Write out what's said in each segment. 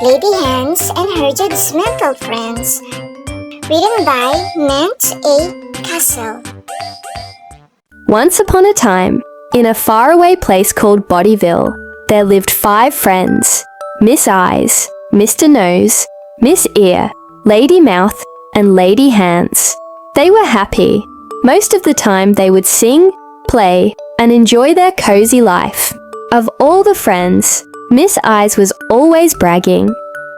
Lady Hands and Her Judgmental Friends. Written by Mench A. Cassell. Once upon a time, in a faraway place called Bodyville, there lived 5 friends: Miss Eyes, Mr. Nose, Miss Ear, Lady Mouth, and Lady Hands. They were happy. Most of the time they would sing, play, and enjoy their cozy life. Of all the friends, Miss Eyes was always bragging.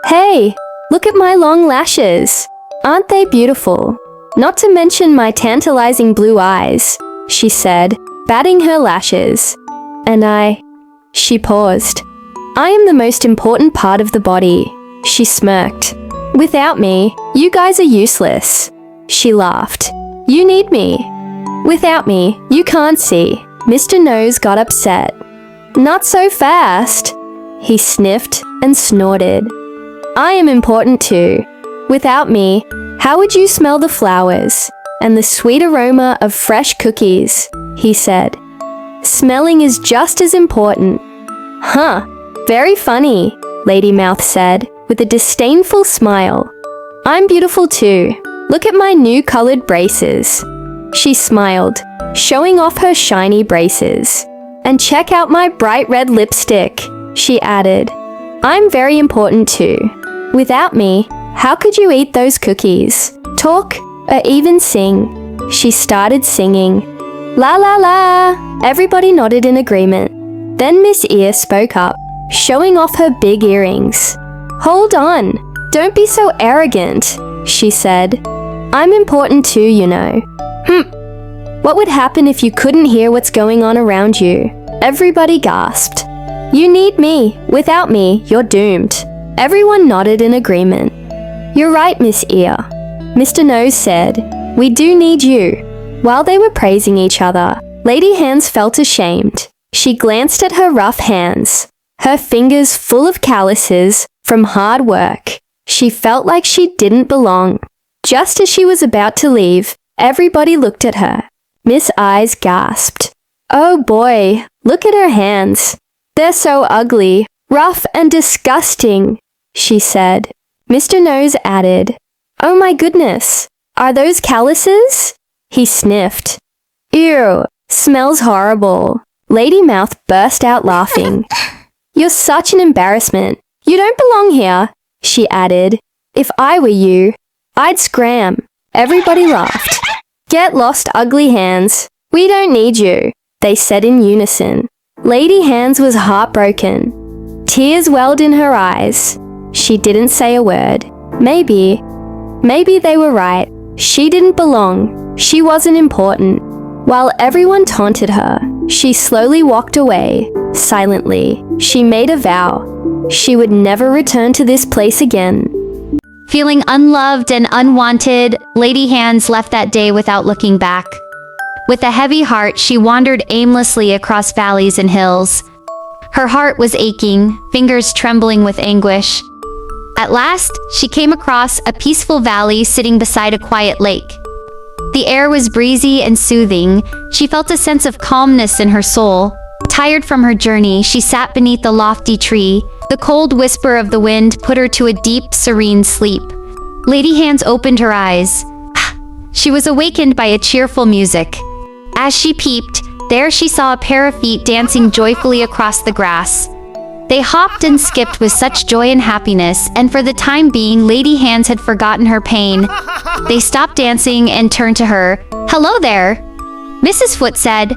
"Hey, look at my long lashes. Aren't they beautiful? Not to mention my tantalizing blue eyes," she said, batting her lashes. She paused. "I am the most important part of the body," she smirked. "Without me, you guys are useless." She laughed. "You need me. Without me, you can't see." Mr. Nose got upset. "Not so fast." He sniffed and snorted. "I am important too. Without me, how would you smell the flowers and the sweet aroma of fresh cookies?" he said. "Smelling is just as important." "Huh, very funny," Lady Mouth said, with a disdainful smile. "I'm beautiful too. Look at my new colored braces." She smiled, showing off her shiny braces. "And check out my bright red lipstick," she added. "I'm very important too. Without me, how could you eat those cookies, talk, or even sing?" She started singing. "La la la!" Everybody nodded in agreement. Then Miss Ear spoke up, showing off her big earrings. "Hold on, don't be so arrogant," she said. "I'm important too, you know." What would happen if you couldn't hear what's going on around you?" Everybody gasped. "You need me. Without me, you're doomed." Everyone nodded in agreement. "You're right, Miss Ear," Mr. Nose said. "We do need you." While they were praising each other, Lady Hands felt ashamed. She glanced at her rough hands, her fingers full of calluses from hard work. She felt like she didn't belong. Just as she was about to leave, everybody looked at her. Miss Eyes gasped. "Oh boy, look at her hands. They're so ugly, rough and disgusting," she said. Mr. Nose added, "Oh my goodness, are those calluses?" He sniffed. "Ew, smells horrible." Lady Mouth burst out laughing. "You're such an embarrassment. You don't belong here," she added. "If I were you, I'd scram." Everybody laughed. "Get lost, ugly hands. We don't need you," they said in unison. Lady Hands was heartbroken. Tears welled in her eyes. She didn't say a word. Maybe they were right. She didn't belong. She wasn't important. While everyone taunted her, she slowly walked away. Silently, she made a vow. She would never return to this place again. Feeling unloved and unwanted, Lady Hands left that day without looking back. With a heavy heart, she wandered aimlessly across valleys and hills. Her heart was aching, fingers trembling with anguish. At last, she came across a peaceful valley sitting beside a quiet lake. The air was breezy and soothing. She felt a sense of calmness in her soul. Tired from her journey, she sat beneath a lofty tree. The cold whisper of the wind put her to a deep, serene sleep. Lady Hands opened her eyes. She was awakened by a cheerful music. As she peeped, there she saw a pair of feet dancing joyfully across the grass. They hopped and skipped with such joy and happiness, and for the time being, Lady Hands had forgotten her pain. They stopped dancing and turned to her. "Hello there," Mrs. Foot said.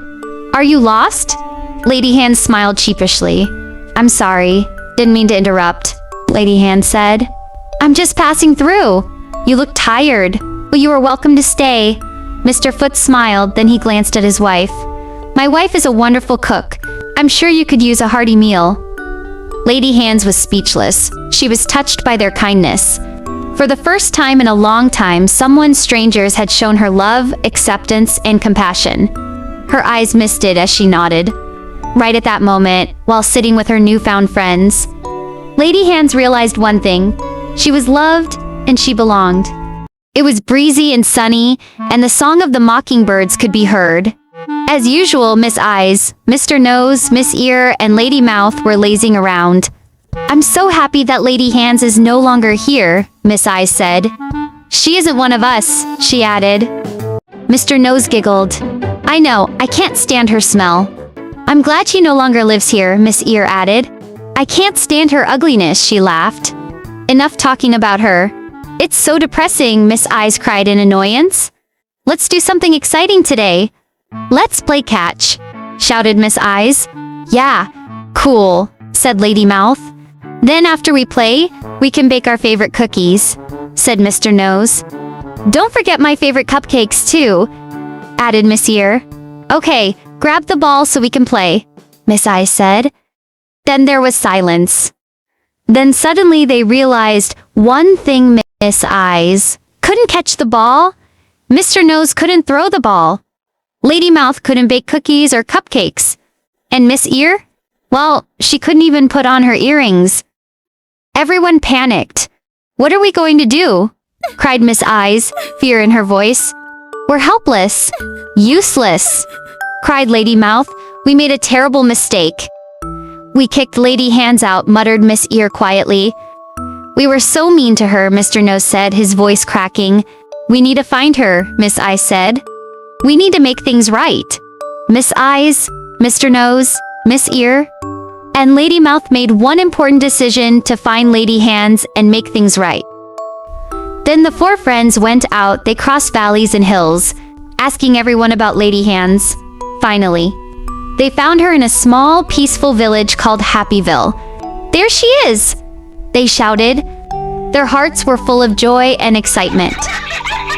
"Are you lost?" Lady Hands smiled sheepishly. "I'm sorry. Didn't mean to interrupt," Lady Hands said. "I'm just passing through. You look tired. Well, you are welcome to stay." Mr. Foot smiled, then he glanced at his wife. "My wife is a wonderful cook. I'm sure you could use a hearty meal." Lady Hands was speechless. She was touched by their kindness. For the first time in a long time, someone strangers had shown her love, acceptance, and compassion. Her eyes misted as she nodded. Right at that moment, while sitting with her newfound friends, Lady Hands realized one thing. She was loved, and she belonged. It was breezy and sunny, and the song of the mockingbirds could be heard. As usual, Miss Eyes, Mr. Nose, Miss Ear, and Lady Mouth were lazing around. I'm so happy that Lady Hands is no longer here, Miss Eyes said. She isn't one of us, she added. Mr. Nose giggled. I know, I can't stand her smell. I'm glad she no longer lives here, Miss Ear added. I can't stand her ugliness, she laughed. Enough talking about her. It's so depressing, Miss Eyes cried in annoyance. Let's do something exciting today. Let's play catch, shouted Miss Eyes. Yeah, cool, said Lady Mouth. Then after we play, we can bake our favorite cookies, said Mr. Nose. Don't forget my favorite cupcakes too, added Miss Ear. Okay, grab the ball so we can play, Miss Eyes said. Then there was silence. Then suddenly they realized one thing. Miss Eyes couldn't catch the ball. Mr. Nose couldn't throw the ball. Lady Mouth couldn't bake cookies or cupcakes. And Miss Ear? Well, she couldn't even put on her earrings. Everyone panicked. What are we going to do? Cried Miss Eyes, fear in her voice. We're helpless. Useless. Cried Lady Mouth. We made a terrible mistake. We kicked Lady Hands out, muttered Miss Ear quietly. We were so mean to her, Mr. Nose said, his voice cracking. We need to find her, Miss Eyes said. We need to make things right. Miss Eyes, Mr. Nose, Miss Ear, and Lady Mouth made one important decision to find Lady Hands and make things right. Then the four friends went out. They crossed valleys and hills, asking everyone about Lady Hands. Finally, they found her in a small, peaceful village called Happyville. There she is! They shouted. Their hearts were full of joy and excitement.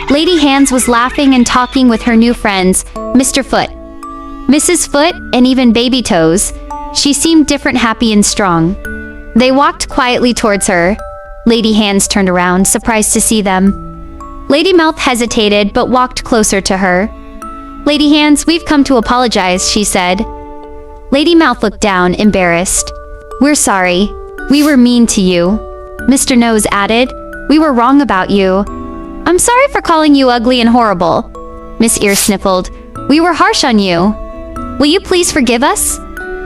Lady Hands was laughing and talking with her new friends, Mr. Foot, Mrs. Foot, and even Baby Toes. She seemed different, happy, and strong. They walked quietly towards her. Lady Hands turned around, surprised to see them. Lady Mouth hesitated, but walked closer to her. Lady Hands, we've come to apologize, she said. Lady Mouth looked down, embarrassed. We're sorry. We were mean to you. Mr. Nose added. We were wrong about you. I'm sorry for calling you ugly and horrible. Miss Ear sniffled. We were harsh on you. Will you please forgive us?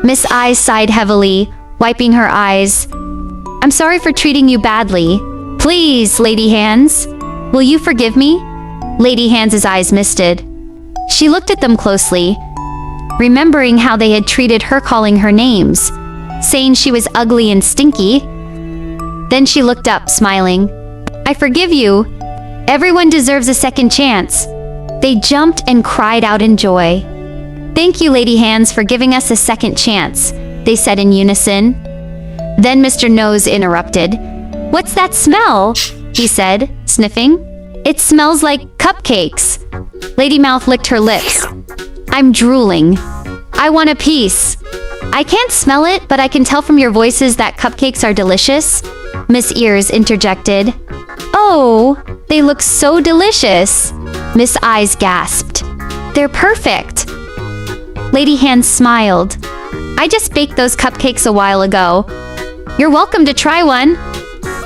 Miss Eyes sighed heavily, wiping her eyes. I'm sorry for treating you badly. Please, Lady Hands. Will you forgive me? Lady Hands' eyes misted. She looked at them closely, remembering how they had treated her, calling her names, saying she was ugly and stinky. Then she looked up, smiling. I forgive you. Everyone deserves a second chance. They jumped and cried out in joy. Thank you, Lady Hands, for giving us a second chance, they said in unison. Then Mr. Nose interrupted. What's that smell? He said, sniffing. It smells like cupcakes. Lady Mouth licked her lips. I'm drooling. I want a piece. I can't smell it, but I can tell from your voices that cupcakes are delicious, Miss Ears interjected. Oh, they look so delicious, Miss Eyes gasped. They're perfect. Lady Hands smiled. I just baked those cupcakes a while ago. You're welcome to try one.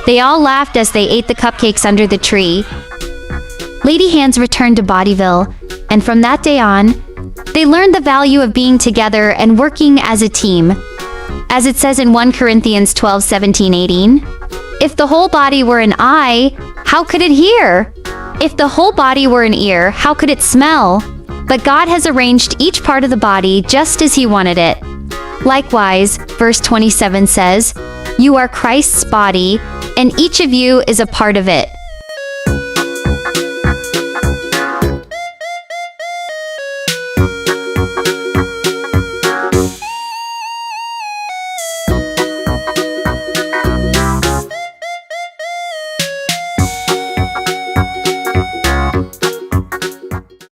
They all laughed as they ate the cupcakes under the tree. Lady Hands returned to Bodyville, and from that day on, they learned the value of being together and working as a team. As it says in 1 Corinthians 12:17-18, if the whole body were an eye, how could it hear? If the whole body were an ear, how could it smell? But God has arranged each part of the body just as He wanted it. Likewise, verse 27 says, you are Christ's body, and each of you is a part of it.